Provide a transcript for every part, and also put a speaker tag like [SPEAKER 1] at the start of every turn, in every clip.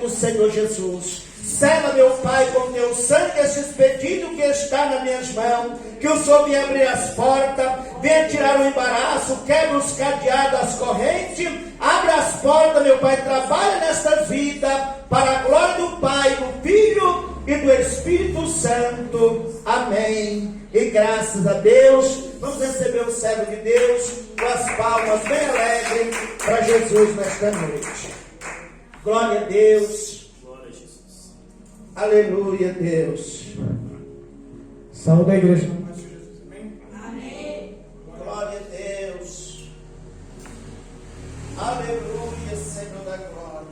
[SPEAKER 1] do Senhor Jesus. Sela, meu Pai, com teu sangue esses pedidos que está nas minhas mãos, que o Senhor venha abrir as portas, venha tirar o embaraço, quebra os cadeados, as correntes, abre as portas, meu Pai, trabalha nesta vida, para a glória do Pai, do Filho e do Espírito Santo. Amém. E graças a Deus, vamos receber o servo de Deus com as palmas bem alegres para Jesus nesta noite. Glória a Deus. Aleluia, Deus.
[SPEAKER 2] Saúde a igreja.
[SPEAKER 1] Amém. Glória a Deus. Aleluia, Senhor da glória.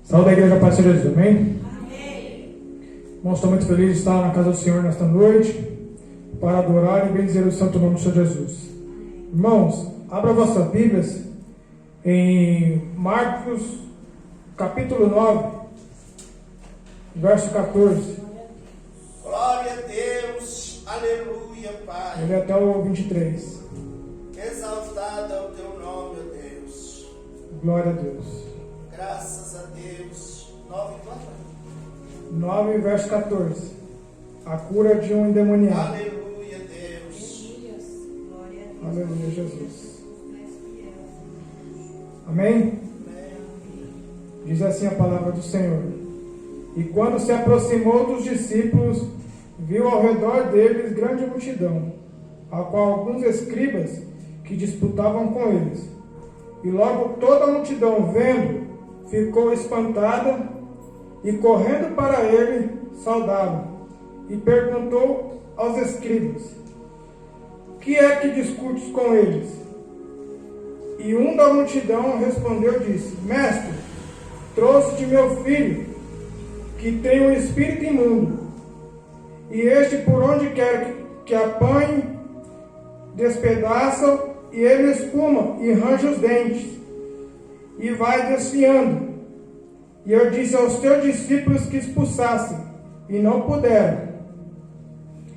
[SPEAKER 2] Saúde a igreja, Pai, Senhor Jesus. Amém.
[SPEAKER 1] Amém.
[SPEAKER 2] Irmãos, estou muito feliz de estar na casa do Senhor nesta noite para adorar e bendizer o santo nome do Senhor Jesus. Irmãos, abra vossas Bíblias em Marcos capítulo 9, verso 14.
[SPEAKER 1] Glória a Deus, aleluia, Pai.
[SPEAKER 2] Ele até o 23.
[SPEAKER 1] Exaltado é o teu nome, ó Deus.
[SPEAKER 2] Glória a Deus.
[SPEAKER 1] Graças a Deus.
[SPEAKER 2] 9, verso 14. A cura de um endemoniado.
[SPEAKER 1] Aleluia, Deus.
[SPEAKER 2] Aleluia, Jesus. Amém? Diz assim a palavra do Senhor. E quando se aproximou dos discípulos, viu ao redor deles grande multidão, a qual alguns escribas que disputavam com eles. E logo toda a multidão, vendo, ficou espantada, e correndo para ele, saudaram. E perguntou aos escribas: que é que discutes com eles? E um da multidão respondeu e disse: Mestre, trouxe-te meu filho, que tem um espírito imundo, e este por onde quer que apanhe, despedaça, e ele espuma e range os dentes, e vai desfiando. E eu disse aos teus discípulos que expulsassem, e não puderam.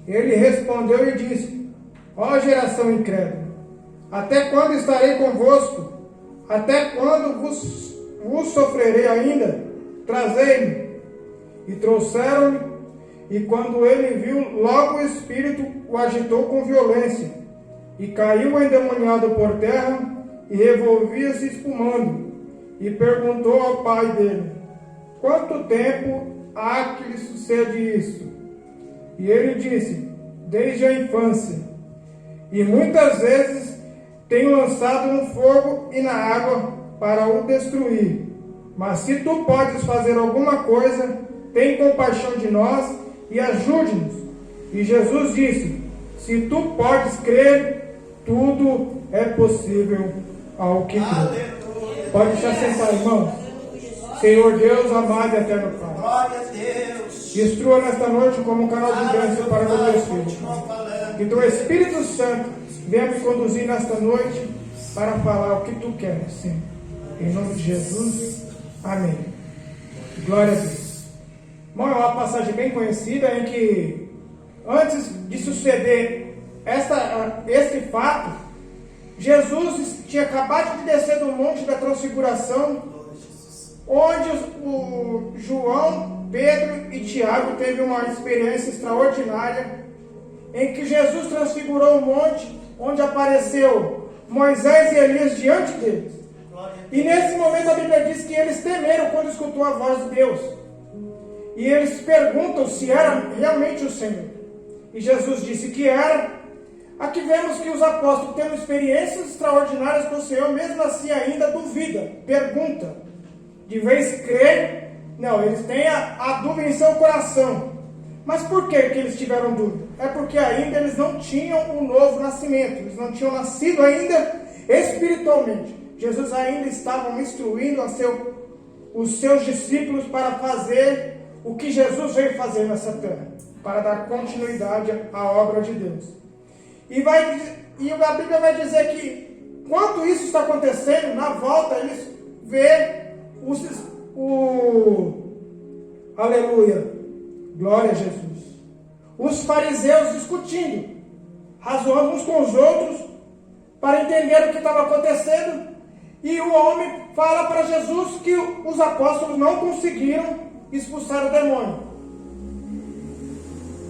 [SPEAKER 2] Ele respondeu e disse: ó geração incrédula, até quando estarei convosco? Até quando vos sofrerei ainda? Trazei-me. E trouxeram-lhe, e quando ele viu, logo o espírito o agitou com violência, e caiu o endemoniado por terra, e revolvia-se espumando, e perguntou ao pai dele: quanto tempo há que lhe sucede isto? E ele disse: desde a infância, e muitas vezes tenho lançado no fogo e na água para o destruir. Mas se tu podes fazer alguma coisa, tem compaixão de nós e ajude-nos. E Jesus disse: se tu podes crer, tudo é possível ao que crê. Pode se assentar, irmãos. Senhor Deus, amado e eterno Pai,
[SPEAKER 1] glória a Deus.
[SPEAKER 2] Destrua nesta noite como um canal de bênção para o teu Espírito. Que teu Espírito Santo venha me conduzir nesta noite para falar o que tu queres, Senhor. Em nome de Jesus, amém. Glória a Deus. Bom, é uma passagem bem conhecida em que, antes de suceder este fato, Jesus tinha acabado de descer do Monte da Transfiguração, onde o João, Pedro e Tiago teve uma experiência extraordinária, em que Jesus transfigurou o monte, onde apareceu Moisés e Elias diante deles. E nesse momento a Bíblia diz que eles temeram quando escutou a voz de Deus. E eles perguntam se era realmente o Senhor. E Jesus disse que era. Aqui vemos que os apóstolos, tendo experiências extraordinárias com o Senhor, mesmo assim ainda duvida, pergunta. De vez crer, não, eles têm a dúvida em seu coração. Mas por que eles tiveram dúvida? É porque ainda eles não tinham um novo nascimento, eles não tinham nascido ainda espiritualmente. Jesus ainda estava instruindo os seus discípulos para fazer o que Jesus veio fazer nessa terra, para dar continuidade à obra de Deus. E a Bíblia vai dizer que, quando isso está acontecendo, na volta eles vê aleluia, glória a Jesus, os fariseus discutindo, razoando uns com os outros, para entender o que estava acontecendo. E o homem fala para Jesus que os apóstolos não conseguiram expulsar o demônio.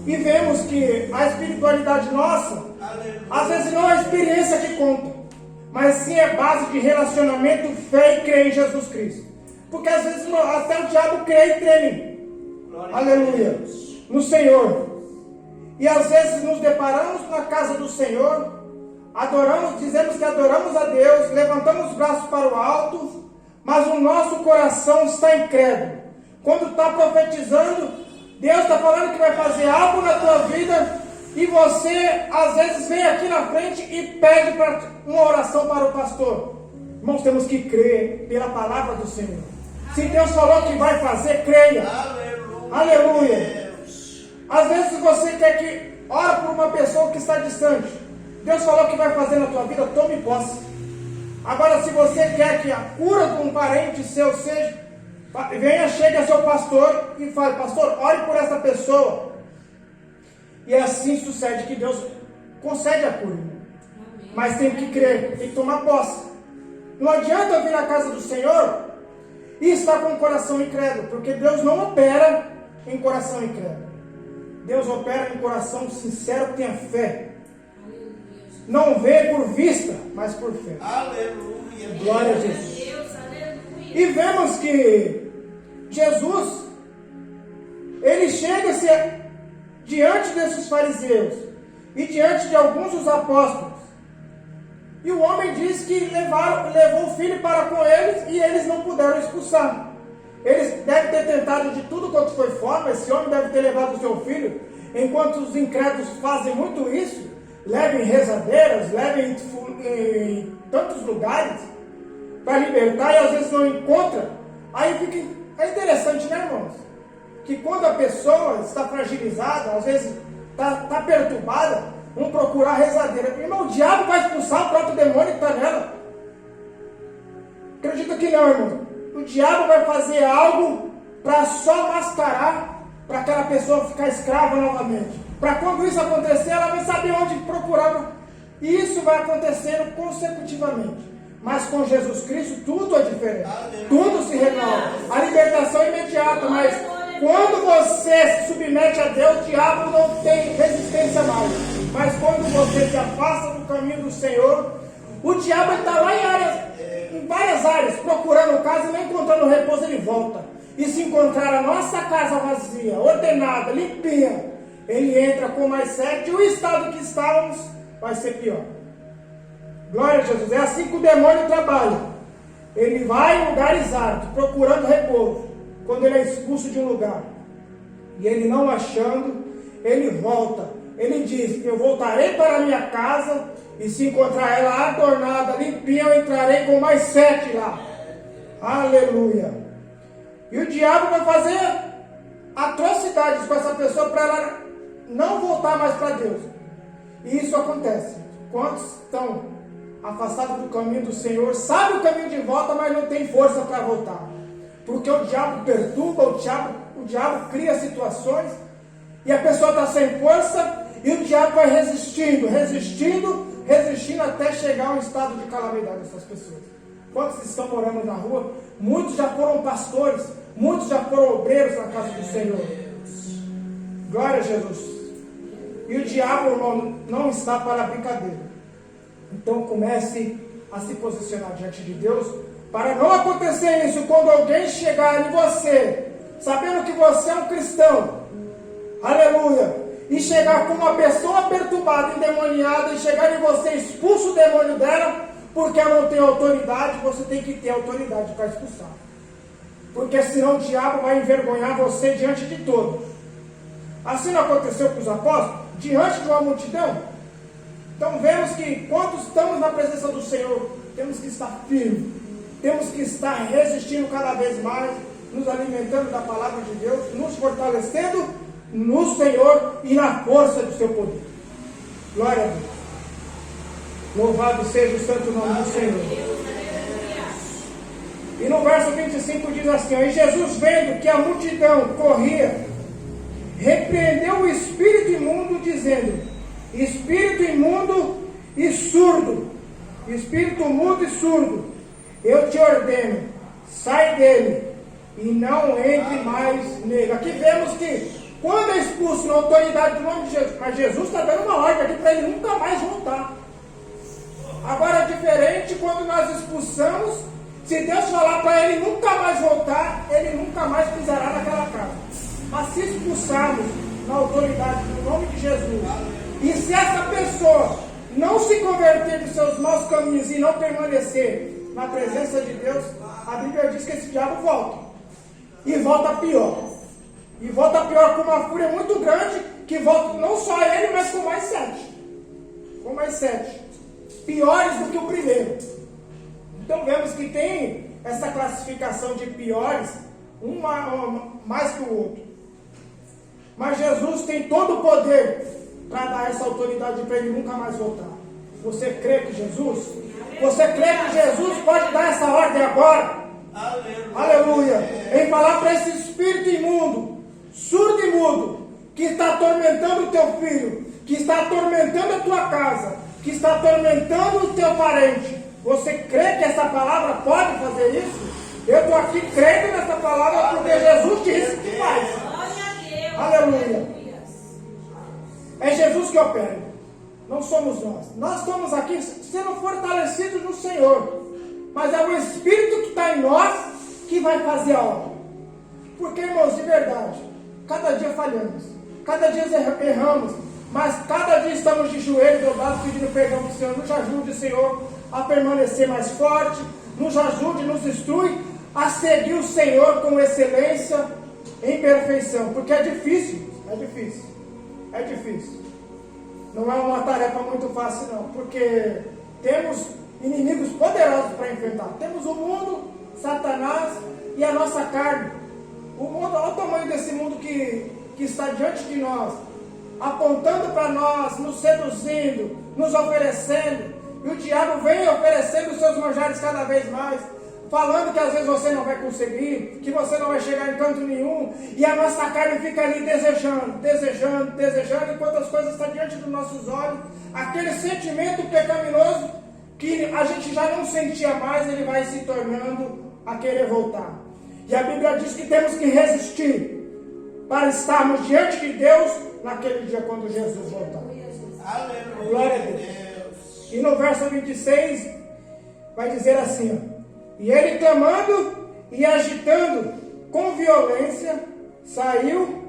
[SPEAKER 2] E vemos que a espiritualidade nossa, às vezes não é a experiência que conta, mas sim é base de relacionamento, fé e crer em Jesus Cristo. Porque às vezes até o diabo crê e treme. Aleluia. No Senhor. E às vezes nos deparamos na casa do Senhor, adoramos, dizemos que adoramos a Deus, levantamos os braços para o alto, mas o nosso coração está incrédulo. Quando está profetizando, Deus está falando que vai fazer algo na tua vida, e você às vezes vem aqui na frente e pede uma oração para o pastor. Irmãos, temos que crer pela palavra do Senhor. Se Deus falou que vai fazer, creia. Aleluia. Às vezes você quer que ora por uma pessoa que está distante. Deus falou que vai fazer na tua vida, tome posse. Agora, se você quer que a cura de um parente seu seja, venha, chegue ao seu pastor e fale: pastor, ore por essa pessoa. E assim sucede que Deus concede a cura. Mas tem que crer, tem que tomar posse. Não adianta eu vir na casa do Senhor e estar com o coração incrédulo, porque Deus não opera em coração incrédulo. Deus opera em coração sincero que tenha fé. Não vê por vista, mas por fé.
[SPEAKER 1] Aleluia.
[SPEAKER 2] Glória a Jesus. E vemos que Jesus, ele chega-se diante desses fariseus e diante de alguns dos apóstolos. E o homem diz que levou o filho para com eles e eles não puderam expulsar. Eles devem ter tentado de tudo quanto foi forma. Esse homem deve ter levado o seu filho, enquanto os incrédulos fazem muito isso, levem rezadeiras, levem em tantos lugares para libertar e às vezes não encontra. Aí é interessante, né, irmãos? Que quando a pessoa está fragilizada, às vezes está perturbada, vão procurar rezadeira. Irmão, o diabo vai expulsar o próprio demônio que está nela. Acredita que não, irmão? O diabo vai fazer algo para só mascarar, para aquela pessoa ficar escrava novamente. Para quando isso acontecer, ela vai saber onde procurar. E isso vai acontecendo consecutivamente. Mas com Jesus Cristo tudo é diferente. Tudo se renova. A libertação é imediata, mas quando você se submete a Deus, o diabo não tem resistência mais. Mas quando você se afasta do caminho do Senhor, o diabo está lá em várias áreas, procurando casa e não encontrando repouso, ele volta. E se encontrar a nossa casa vazia, ordenada, limpinha, ele entra com mais sede e o estado que estávamos vai ser pior. Glória a Jesus. É assim que o demônio trabalha. Ele vai em lugares áridos, procurando repouso. Quando ele é expulso de um lugar e ele não achando, ele volta. Ele diz: eu voltarei para a minha casa, e se encontrar ela adornada, limpinha, eu entrarei com mais 7 lá. Aleluia. E o diabo vai fazer atrocidades com essa pessoa para ela não voltar mais para Deus. E isso acontece. Quantos estão afastados do caminho do Senhor, sabem o caminho de volta, mas não tem força para voltar? Porque o diabo perturba, o diabo cria situações, e a pessoa está sem força, e o diabo vai resistindo até chegar a um estado de calamidade dessas pessoas. Quantos estão morando na rua? Muitos já foram pastores, muitos já foram obreiros na casa do Senhor. Glória a Jesus. E o diabo, irmão, não está para brincadeira. Então comece a se posicionar diante de Deus, para não acontecer isso quando alguém chegar em você, sabendo que você é um cristão, aleluia, e chegar com uma pessoa perturbada, endemoniada, e chegar em você, expulsa o demônio dela, porque ela não tem autoridade. Você tem que ter autoridade para expulsar, porque senão o diabo vai envergonhar você diante de todos. Assim não aconteceu com os apóstolos, diante de uma multidão. Então vemos que quando estamos na presença do Senhor, temos que estar firmes, temos que estar resistindo cada vez mais, nos alimentando da palavra de Deus, nos fortalecendo no Senhor e na força do seu poder. Glória a Deus. Louvado seja o santo nome do Senhor. E no verso 25 diz assim: e Jesus, vendo que a multidão corria, repreendeu o espírito imundo, dizendo: espírito imundo e surdo, espírito mudo e surdo, eu te ordeno, sai dele e não entre mais nele. Aqui vemos que quando é expulso na autoridade do nome de Jesus, mas Jesus está dando uma ordem aqui para ele nunca mais voltar. Agora é diferente quando nós expulsamos, se Deus falar para ele nunca mais voltar, ele nunca mais pisará naquela casa. Mas se expulsarmos na autoridade do nome de Jesus, e se essa pessoa não se converter dos seus maus caminhos e não permanecer na presença de Deus, a Bíblia diz que esse diabo volta. E volta pior. E volta pior com uma fúria muito grande, que volta não só a ele, mas com mais 7. Com mais 7. Piores do que o primeiro. Então vemos que tem essa classificação de piores, um mais que o outro. Mas Jesus tem todo o poder para dar essa autoridade para ele nunca mais voltar. Você crê que Jesus? Você crê que Jesus pode dar essa ordem agora? Aleluia! Em falar para esse espírito imundo, surdo e mudo, que está atormentando o teu filho, que está atormentando a tua casa, que está atormentando o teu parente. Você crê que essa palavra pode fazer isso? Eu estou aqui crendo nessa palavra porque Jesus disse que faz. Aleluia! É Jesus que opera, não somos nós. Nós estamos aqui sendo fortalecidos no Senhor, mas é o Espírito que está em nós que vai fazer a obra. Porque, irmãos, de verdade, cada dia falhamos, cada dia erramos, mas cada dia estamos de joelhos dobrados pedindo perdão para o Senhor. Nos ajude, Senhor, a permanecer mais forte, nos ajude, nos instrui a seguir o Senhor com excelência, em perfeição, porque é difícil, é difícil. Não é uma tarefa muito fácil não, porque temos inimigos poderosos para enfrentar. Temos o mundo, Satanás e a nossa carne. O mundo, olha o tamanho desse mundo que está diante de nós, apontando para nós, nos seduzindo, nos oferecendo. E o diabo vem oferecendo os seus manjares cada vez mais, falando que às vezes você não vai conseguir, que você não vai chegar em canto nenhum, e a nossa carne fica ali desejando, enquanto as coisas estão diante dos nossos olhos, aquele sentimento pecaminoso que a gente já não sentia mais, ele vai se tornando a querer voltar. E a Bíblia diz que temos que resistir para estarmos diante de Deus naquele dia quando Jesus voltar. Aleluia. Glória a Deus. E no verso 26 vai dizer assim, ó, e ele clamando e agitando com violência, saiu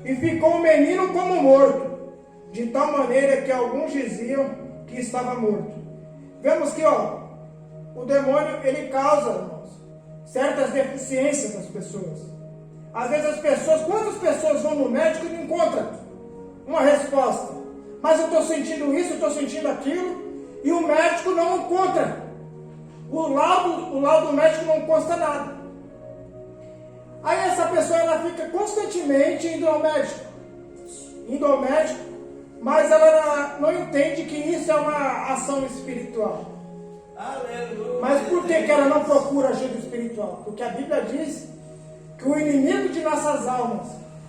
[SPEAKER 2] e ficou o menino como morto, de tal maneira que alguns diziam que estava morto. Vemos que, ó, o demônio, ele causa, irmãos, certas deficiências nas pessoas. Às vezes as pessoas, quantas pessoas vão no médico e não encontram uma resposta? Mas eu estou sentindo isso, eu estou sentindo aquilo, e o médico não encontra. O laudo do médico não consta nada. Aí essa pessoa, ela fica constantemente indo ao médico, mas ela não entende que isso é uma ação espiritual. Aleluia. Mas por que ela não procura ajuda espiritual? Porque a Bíblia diz que o inimigo de nossas almas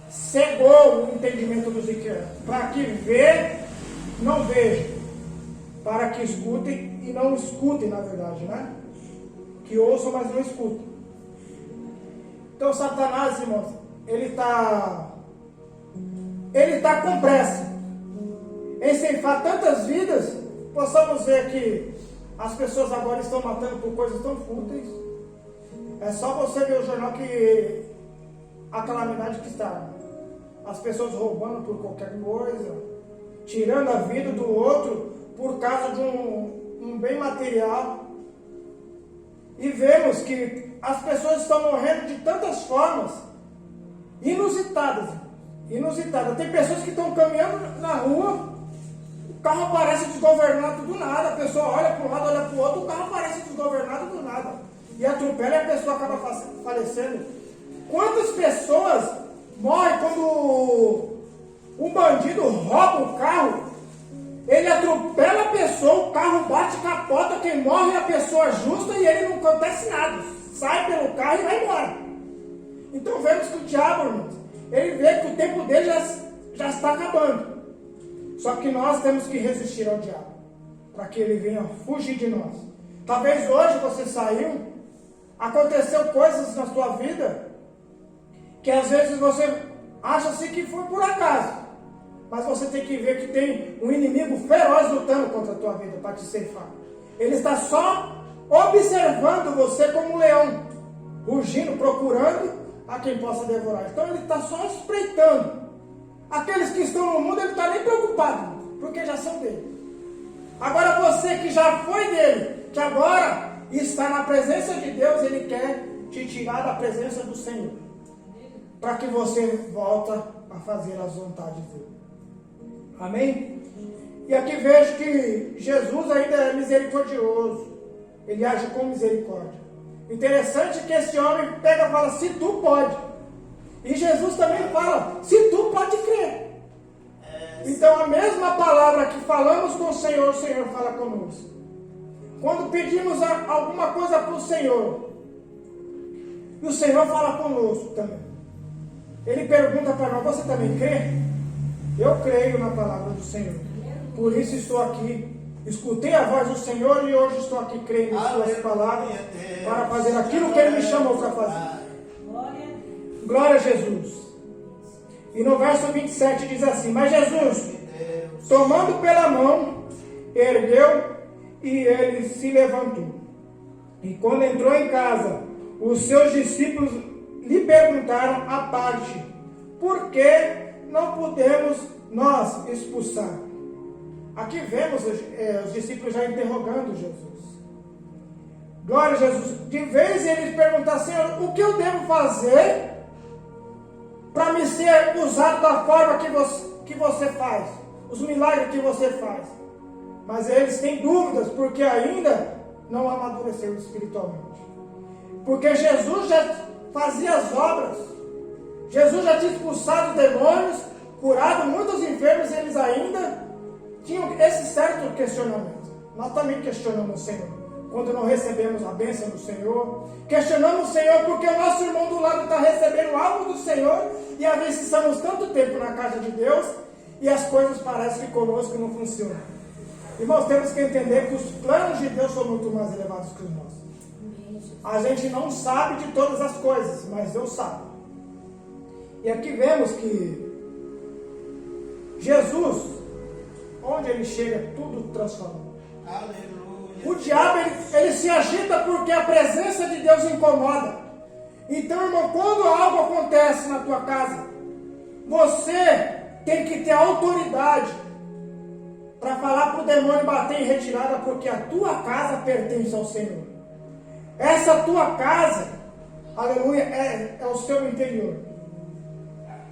[SPEAKER 2] cegou o entendimento dos incrédulos, para que vê, não veja, para que escutem e não escutem, na verdade, né? Que ouçam, mas não escutem. Então Satanás, irmãos, ele está com pressa em ceifar tantas vidas. Possamos ver que as pessoas agora estão matando por coisas tão fúteis. É só você ver o jornal que a calamidade que está. As pessoas roubando por qualquer coisa, tirando a vida do outro por causa de um bem material. E vemos que as pessoas estão morrendo de tantas formas inusitadas. Tem pessoas que estão caminhando na rua, o carro aparece desgovernado do nada, a pessoa olha para um lado, olha para o outro, o carro aparece desgovernado do nada, e atropela e a pessoa acaba falecendo. Quantas pessoas morrem quando um bandido rouba o carro? Ele atropela a pessoa, o carro bate, capota, quem morre é a pessoa justa e ele não acontece nada. Sai pelo carro e vai embora. Então vemos que o diabo, irmãos, ele vê que o tempo dele já está acabando. Só que nós temos que resistir ao diabo, para que ele venha fugir de nós. Talvez hoje você saiu, aconteceu coisas na sua vida, que às vezes você acha-se que foi por acaso. Mas você tem que ver que tem um inimigo feroz lutando contra a tua vida para te ceifar. Ele está só observando você como um leão, rugindo, procurando a quem possa devorar. Então ele está só espreitando. Aqueles que estão no mundo, ele não está nem preocupado, porque já são dele. Agora você que já foi dele, que agora está na presença de Deus, ele quer te tirar da presença do Senhor, para que você volta a fazer as vontades dele. Amém? E aqui vejo que Jesus ainda é misericordioso. Ele age com misericórdia. Interessante que esse homem pega e fala, se tu pode. E Jesus também fala, se tu pode crer. Então a mesma palavra que falamos com o Senhor fala conosco. Quando pedimos alguma coisa para o Senhor, e o Senhor fala conosco também. Ele pergunta para nós, você também crê? Eu creio na palavra do Senhor. Por isso estou aqui. Escutei a voz do Senhor e hoje estou aqui crendo em suas palavras para fazer aquilo que Ele me chamou para fazer. Glória a Jesus. E no verso 27 diz assim, mas Jesus, tomando pela mão, ergueu e ele se levantou. E quando entrou em casa, os seus discípulos lhe perguntaram à parte, por que não podemos nós expulsar? Aqui vemos os discípulos já interrogando Jesus. Glória a Jesus. De vez eles perguntam, Senhor, o que eu devo fazer para me ser usado da forma que você faz? Os milagres que você faz. Mas eles têm dúvidas, porque ainda não amadureceram espiritualmente. Porque Jesus já fazia as obras. Jesus já tinha expulsado os demônios, curado muitos enfermos, e eles ainda tinham esse certo questionamento. Nós também questionamos o Senhor quando não recebemos a bênção do Senhor. Questionamos o Senhor porque o nosso irmão do lado está recebendo algo do Senhor e às vezes estamos tanto tempo na casa de Deus e as coisas parecem que conosco não funcionam. Irmãos, temos que entender que os planos de Deus são muito mais elevados que os nossos. A gente não sabe de todas as coisas, mas Deus sabe. E aqui vemos que Jesus, onde ele chega, tudo transforma.
[SPEAKER 1] Aleluia.
[SPEAKER 2] O diabo, ele se agita porque a presença de Deus incomoda. Então, irmão, quando algo acontece na tua casa, você tem que ter autoridade para falar para o demônio bater em retirada, porque a tua casa pertence ao Senhor. Essa tua casa, aleluia, é o seu interior.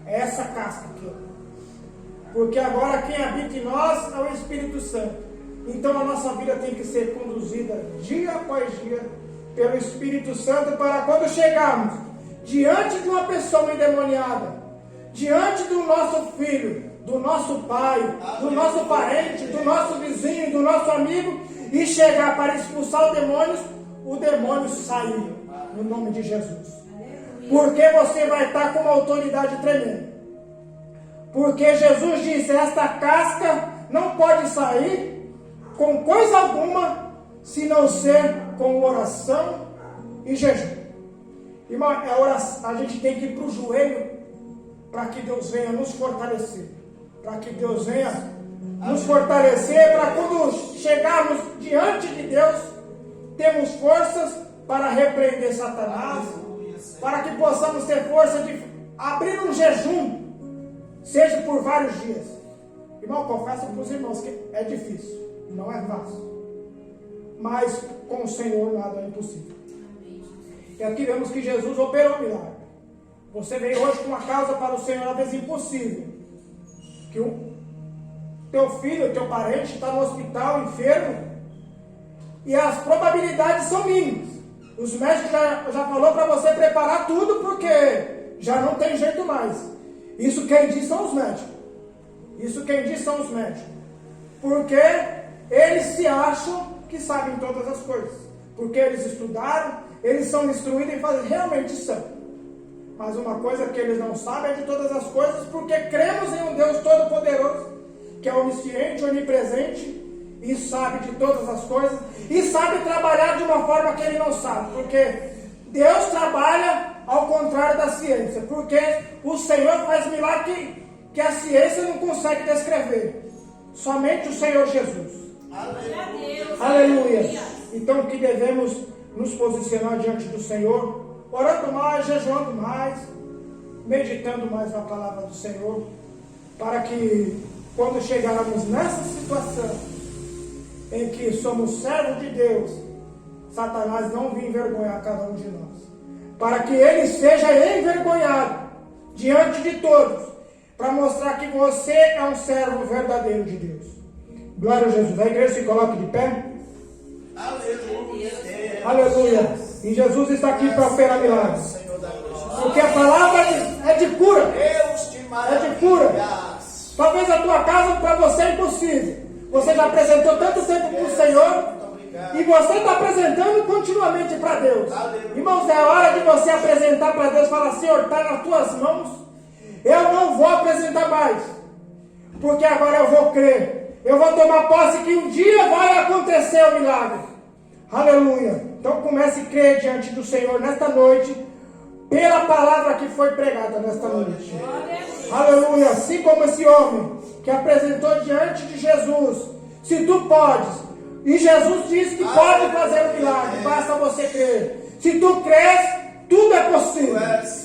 [SPEAKER 2] É essa casca aqui, ó. Porque agora quem habita em nós é o Espírito Santo. Então a nossa vida tem que ser conduzida dia após dia pelo Espírito Santo, para quando chegarmos diante de uma pessoa endemoniada, diante do nosso filho, do nosso pai, do nosso parente, do nosso vizinho, do nosso amigo, e chegar para expulsar o demônio sair, no nome de Jesus. Porque você vai estar com uma autoridade tremenda. Porque Jesus disse, esta casca não pode sair com coisa alguma, se não ser com oração e jejum. Irmão, a gente tem que ir para o joelho, para que Deus venha nos fortalecer. Para que Deus venha nos fortalecer, para quando chegarmos diante de Deus, temos forças para repreender Satanás, para que possamos ter força de abrir um jejum, seja por vários dias. Irmão, confesso para os irmãos que é difícil. Não é fácil. Mas com o Senhor nada é impossível. E aqui vemos que Jesus operou um milagre. Você veio hoje com uma causa para o Senhor, às vezes impossível. Que o teu filho, o teu parente está no hospital, enfermo. E as probabilidades são mínimas. Os médicos já falou para você preparar tudo, porque já não tem jeito mais. Isso quem diz são os médicos. Isso quem diz são os médicos. Porque eles se acham que sabem todas as coisas. Porque eles estudaram, eles são instruídos em fazer, realmente são. Mas uma coisa que eles não sabem é de todas as coisas, porque cremos em um Deus Todo-Poderoso, que é onisciente, onipresente, e sabe de todas as coisas, e sabe trabalhar de uma forma que ele não sabe, porque Deus trabalha ao contrário da ciência, porque o Senhor faz milagre que a ciência não consegue descrever, somente o Senhor Jesus. Aleluia. Então que devemos nos posicionar diante do Senhor, orando mais, jejuando mais, meditando mais na palavra do Senhor, para que quando chegarmos nessa situação em que somos servos de Deus, Satanás não venha envergonhar cada um de nós, para que ele seja envergonhado diante de todos, para mostrar que você é um servo verdadeiro de Deus. Glória a Jesus. A igreja se coloca de pé.
[SPEAKER 1] Aleluia.
[SPEAKER 2] Aleluia. E Jesus está aqui para operar milagres. Porque a palavra é de cura. É de cura. Talvez a tua casa para você é impossível. Você já apresentou tanto tempo para o Senhor. E você está apresentando continuamente para Deus. Irmãos, é hora de você apresentar para Deus. Falar, Senhor, está nas tuas mãos. Eu não vou apresentar mais. Porque agora eu vou crer. Eu vou tomar posse que um dia vai acontecer o milagre. Aleluia. Então comece a crer diante do Senhor nesta noite, pela palavra que foi pregada nesta noite. Aleluia. Assim como esse homem que apresentou diante de Jesus, se tu podes, e Jesus disse que pode fazer o milagre, basta você crer. Se tu crês, tudo é possível.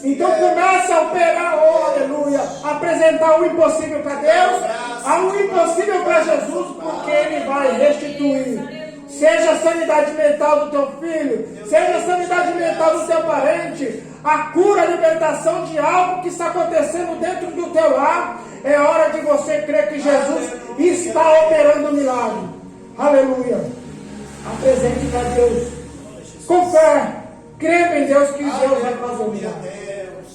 [SPEAKER 2] Então comece a operar, oh aleluia, apresentar o impossível para Deus, o impossível para Jesus, porque Ele vai restituir. Seja a sanidade mental do teu filho, seja a sanidade mental do teu parente, a cura, a libertação de algo que está acontecendo dentro do teu lar. É hora de você crer que Jesus está operando o milagre. Aleluia. Apresente para Deus com fé, crendo em Deus que Deus vai fazer o milagre.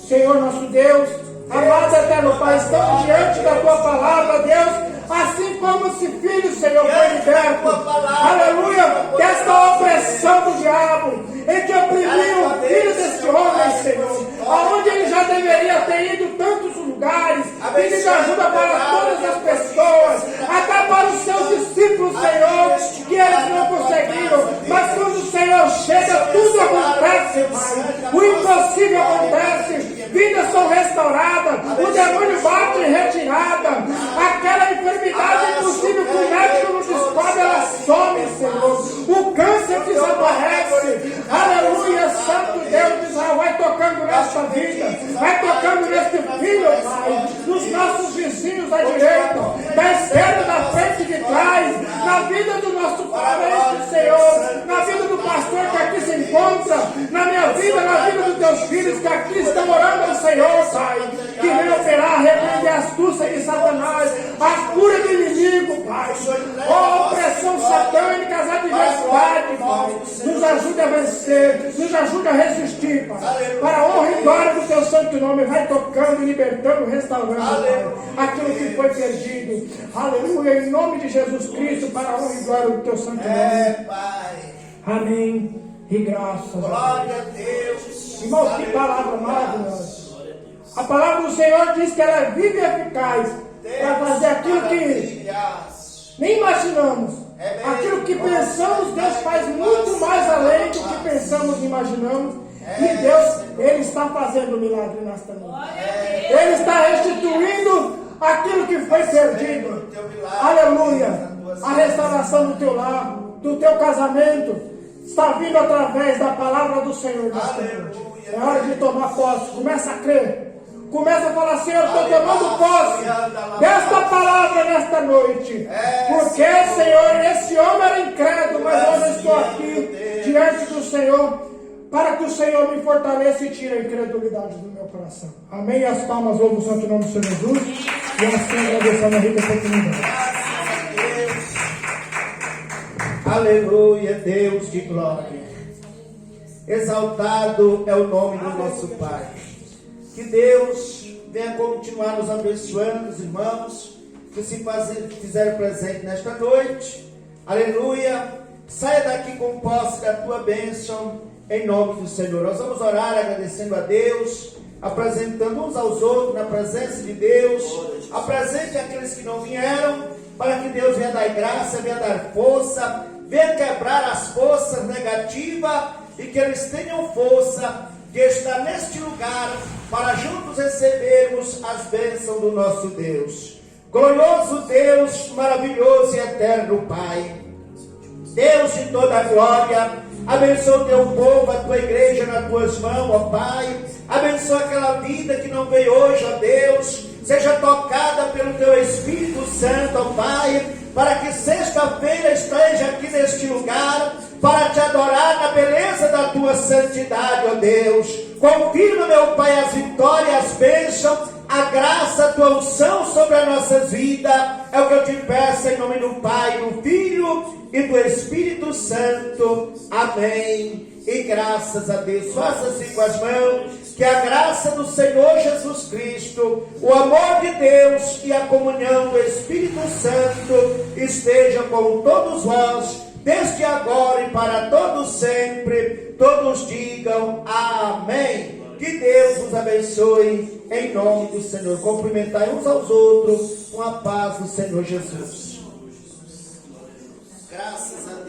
[SPEAKER 2] Senhor nosso Deus, amado eterno Pai, estamos diante da tua palavra, Deus, assim como esse filho, Senhor, foi liberto, aleluia, desta opressão do diabo, em que oprimiu o filho desse homem, Senhor, aonde ele já deveria ter ido tantos lugares, pedindo ajuda para todas as pessoas, até para os seus discípulos, Senhor, que eles não conseguiram, mas quando o Senhor chega, tudo acontece, Pai, o impossível acontece, vidas são restauradas, o demônio bate em retirada, aquela enfermidade impossível que o médico não descobre, ela some, Senhor, o câncer desaparece, aleluia, Santo Deus de Israel, vai tocando nesta vida, vai tocando neste filho, Pai, nos nossos vizinhos à direita, da esquerda, da frente e de trás, na vida do nosso parente, Senhor, na vida do pastor que aqui se encontra, na minha vida, na vida dos teus filhos que aqui estão orando ao Senhor, Pai, que vem operar, repreender a astúcia de Satanás, a cura do inimigo, Pai, a opressão satânica, as adversidades, Pai, nos ajude a vencer, nos ajude a resistir, Pai, para a honra e glória do teu santo nome, vai tocando, libertando, restaurando, Pai, aquilo que foi perdido, aleluia, em nome de Jesus Cristo, para a honra e glória do teu santo nome, amém, e graças a Deus. Irmão, que palavra maravilhosa. A palavra do Senhor diz que ela é viva e eficaz para fazer aquilo que nem imaginamos. Aquilo que pensamos, Deus faz muito mais além do que pensamos e imaginamos. E Deus, Ele está fazendo o milagre nesta noite. Ele está restituindo aquilo que foi perdido. Aleluia. A restauração do teu lar, do teu casamento, está vindo através da palavra do Senhor nesta noite. É hora de tomar posse. Começa a crer. Começa a falar, Senhor, estou tomando posse desta palavra nesta noite. Porque, Senhor, esse homem era incrédulo, mas hoje eu estou aqui diante do Senhor, para que o Senhor me fortaleça e tire a incredulidade do meu coração. Amém. E as palmas louvam o santo nome do Senhor Jesus. E assim agradecendo a rica oportunidade.
[SPEAKER 1] Aleluia, Deus de glória. Exaltado é o nome do nosso Pai. Que Deus venha continuar nos abençoando, os irmãos que se fizeram presente nesta noite. Aleluia. Saia daqui com posse da tua bênção, em nome do Senhor. Nós vamos orar agradecendo a Deus, apresentando uns aos outros na presença de Deus. Apresente aqueles que não vieram para que Deus venha dar graça, venha dar força, venha quebrar as forças negativas e que eles tenham força de estar neste lugar para juntos recebermos as bênçãos do nosso Deus. Glorioso Deus, maravilhoso e eterno Pai, Deus de toda a glória, abençoa o teu povo, a tua igreja nas tuas mãos, ó Pai. Abençoa aquela vida que não veio hoje, ó Deus. Seja tocada pelo teu Espírito Santo, ó Pai, para que sexta-feira esteja aqui neste lugar, para te adorar na beleza da tua santidade, ó Deus. Confirma, meu Pai, as vitórias, as bênçãos, a graça, a tua unção sobre as nossas vidas. É o que eu te peço em nome do Pai, do Filho e do Espírito Santo. Amém. E graças a Deus. Faça assim com as mãos. Que a graça do Senhor Jesus Cristo, o amor de Deus e a comunhão do Espírito Santo esteja com todos vós, desde agora e para todos sempre. Todos digam amém. Que Deus nos abençoe em nome do Senhor. Cumprimentai uns aos outros com a paz do Senhor Jesus. Graças a Deus.